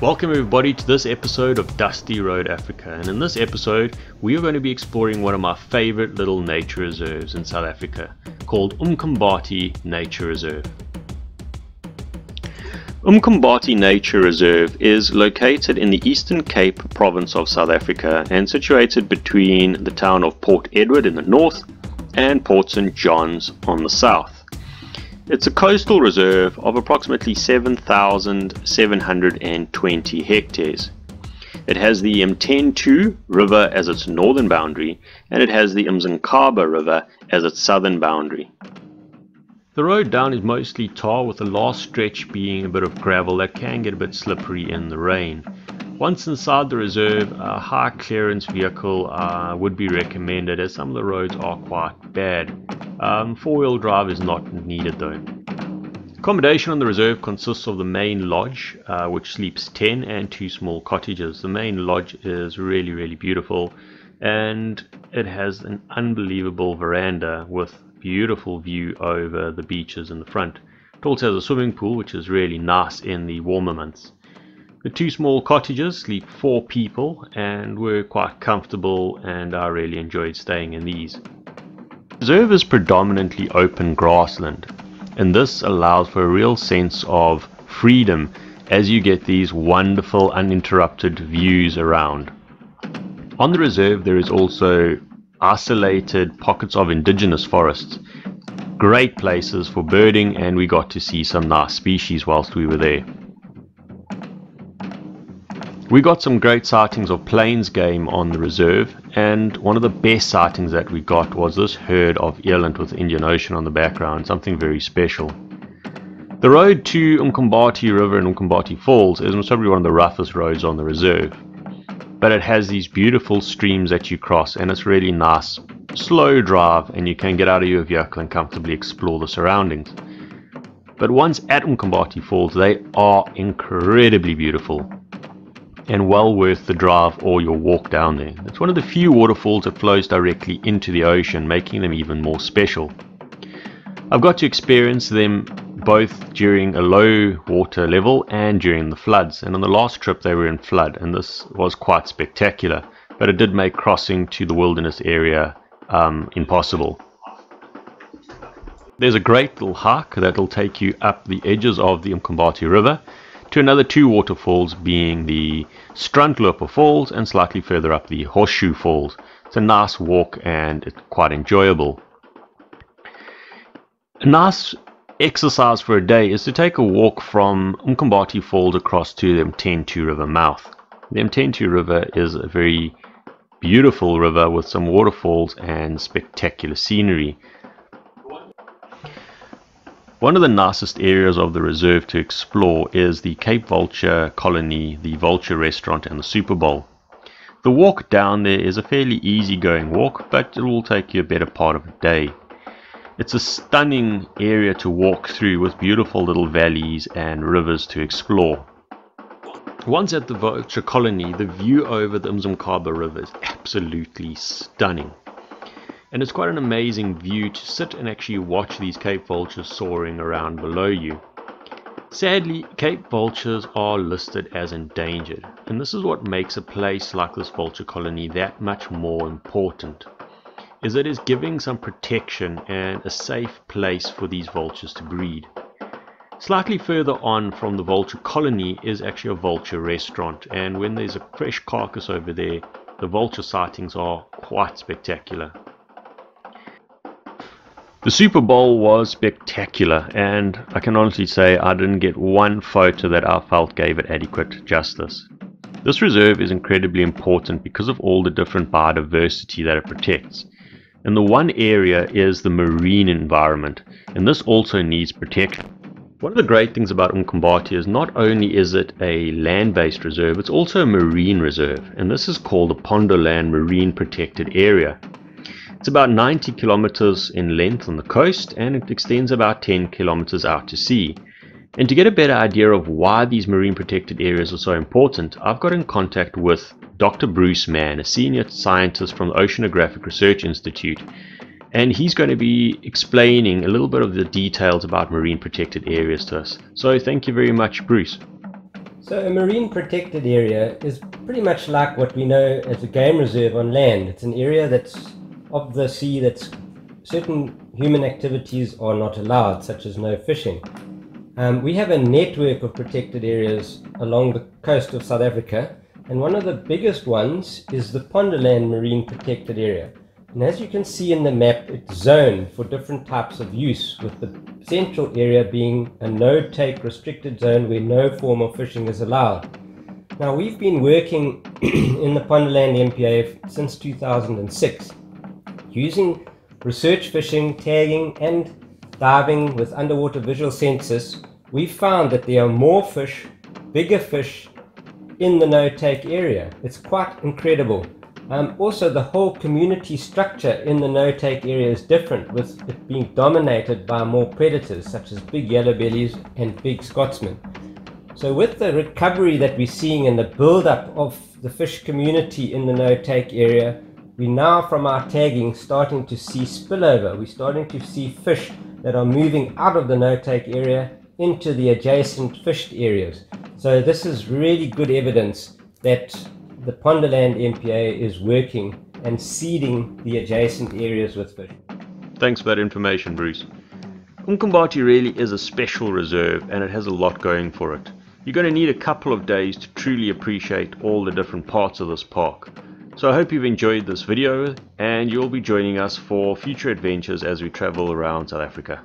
Welcome everybody to this episode of Dusty Road Africa, and in this episode we are going to be exploring one of my favorite little nature reserves in South Africa called Mkambati Nature Reserve. Mkambati Nature Reserve is located in the Eastern Cape province of South Africa and situated between the town of Port Edward in the north and Port St. John's on the south. It's a coastal reserve of approximately 7,720 hectares. It has the Mkambati River as its northern boundary, and it has the Mkambati River as its southern boundary. The road down is mostly tar, with the last stretch being a bit of gravel that can get a bit slippery in the rain. Once inside the reserve, a high clearance vehicle would be recommended, as some of the roads are quite bad. Four-wheel drive is not needed though. Accommodation on the reserve consists of the main lodge, which sleeps 10, and 2 small cottages. The main lodge is really beautiful, and it has an unbelievable veranda with beautiful view over the beaches in the front. It also has a swimming pool, which is really nice in the warmer months. The 2 small cottages sleep 4 people and were quite comfortable, and I really enjoyed staying in these. The reserve is predominantly open grassland, and this allows for a real sense of freedom as you get these wonderful uninterrupted views around. On the reserve there is also isolated pockets of indigenous forests, great places for birding, and we got to see some nice species whilst we were there. We got some great sightings of plains game on the reserve, and one of the best sightings that we got was this herd of eland with the Indian Ocean on the background, something very special. The road to Mkambati River and Mkambati Falls is probably one of the roughest roads on the reserve, but it has these beautiful streams that you cross, and it's really nice, slow drive, and you can get out of your vehicle and comfortably explore the surroundings. But once at Mkambati Falls, they are incredibly beautiful and well worth the drive or your walk down there. It's one of the few waterfalls that flows directly into the ocean, making them even more special. I've got to experience them both during a low water level and during the floods, and on the last trip they were in flood, and this was quite spectacular, but it did make crossing to the wilderness area impossible. There's a great little hike that will take you up the edges of the Mkambati River to another 2 waterfalls, being the Struntloper Falls and slightly further up the Horseshoe Falls. It's a nice walk and it's quite enjoyable. A nice exercise for a day is to take a walk from Mkambati Falls across to the Mkambati River mouth. The Mkambati River is a very beautiful river with some waterfalls and spectacular scenery. One of the nicest areas of the reserve to explore is the Cape Vulture colony, the Vulture Restaurant, and the Super Bowl. The walk down there is a fairly easy-going walk, but it will take you a better part of a day. It's a stunning area to walk through with beautiful little valleys and rivers to explore. Once at the Vulture colony, the view over the Mkambati River is absolutely stunning. And it's quite an amazing view to sit and actually watch these Cape vultures soaring around below you. Sadly, Cape vultures are listed as endangered, and this is what makes a place like this vulture colony that much more important, is that it's giving some protection and a safe place for these vultures to breed. Slightly further on from the vulture colony is actually a vulture restaurant, and when there's a fresh carcass over there, the vulture sightings are quite spectacular. The Super Bowl was spectacular, and I can honestly say I didn't get one photo that I felt gave it adequate justice. This reserve is incredibly important because of all the different biodiversity that it protects. And the one area is the marine environment, and this also needs protection. One of the great things about Mkambati is not only is it a land-based reserve, it's also a marine reserve, and this is called the Pondoland Marine Protected Area. It's about 90 kilometers in length on the coast, and it extends about 10 kilometers out to sea. And to get a better idea of why these marine protected areas are so important, I've got in contact with Dr. Bruce Mann, a senior scientist from the Oceanographic Research Institute, and he's going to be explaining a little bit of the details about marine protected areas to us. So thank you very much, Bruce. So a marine protected area is pretty much like what we know as a game reserve on land. It's an area that's of the sea that's certain human activities are not allowed, such as no fishing. We have a network of protected areas along the coast of South Africa, and one of the biggest ones is the Pondoland Marine Protected Area. And as you can see in the map, it's zoned for different types of use, with the central area being a no-take restricted zone where no form of fishing is allowed. Now, we've been working in the Pondoland MPA since 2006, using research fishing, tagging and diving with underwater visual sensors. We've found that there are more fish, bigger fish in the no-take area. It's quite incredible. Also, the whole community structure in the no-take area is different, with it being dominated by more predators such as big yellow bellies and big Scotsmen. So with the recovery that we're seeing and the build-up of the fish community in the no-take area, we now, from our tagging, starting to see spillover. We're starting to see fish that are moving out of the no-take area into the adjacent fished areas. So this is really good evidence that the Pondoland MPA is working and seeding the adjacent areas with fish. Thanks for that information, Bruce. Mkambati really is a special reserve, and it has a lot going for it. You're going to need a couple of days to truly appreciate all the different parts of this park. So I hope you've enjoyed this video, and you'll be joining us for future adventures as we travel around South Africa.